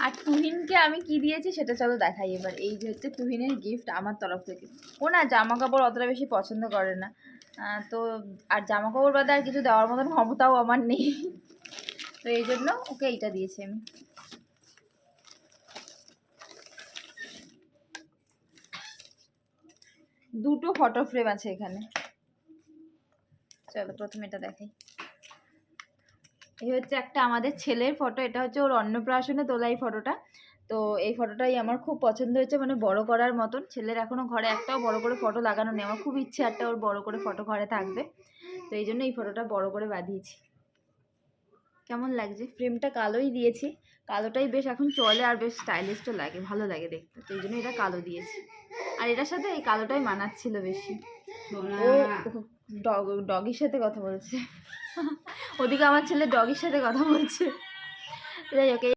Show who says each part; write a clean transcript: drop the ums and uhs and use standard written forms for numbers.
Speaker 1: আর তুহিনকে আমি কি দিয়েছি সেটা চলো দেখাই এবার। এই যে হচ্ছে তুহিনের গিফট আমার তরফ থেকে। ও না জামা কাপড় অতটা বেশি পছন্দ করে না, তো আর জামা কাপড় বাদে আর কিছু দেওয়ার মতন ক্ষমতাও আমার নেই, তো এই জন্য ওকে এইটা দিয়েছি আমি। দুটো ফটো ফ্রেম আছে এখানে। চলো প্রথমে এটা দেখাই। এই হচ্ছে একটা আমাদের ছেলের ফটো, এটা হচ্ছে ওর অন্নপ্রাশনে তোলা এই ফটোটা। তো এই ফটোটাই আমার খুব পছন্দ হয়েছে, মানে বড় করার মতন। ছেলের এখনও ঘরে একটাও বড় করে ফটো লাগানো নেই, আমার খুব ইচ্ছে একটা ওর বড় করে ফটো ঘরে থাকবে, তো এই জন্য এই ফটোটা বড় করে বাঁধিয়েছি। কেমন লাগছে? ফ্রেমটা কালোই দিয়েছি, কালোটাই বেশ এখন চলে আর বেশ স্টাইলিশও লাগে, ভালো লাগে দেখতে, তো এই জন্য এটা কালো দিয়েছি। আর এটার সাথে এই কালোটাই মানাচ্ছিল বেশি। ও ডগির সাথে কথা বলছে, ওদিকে আমার ছেলে ডগির সাথে কথা বলছে। যাই হোক।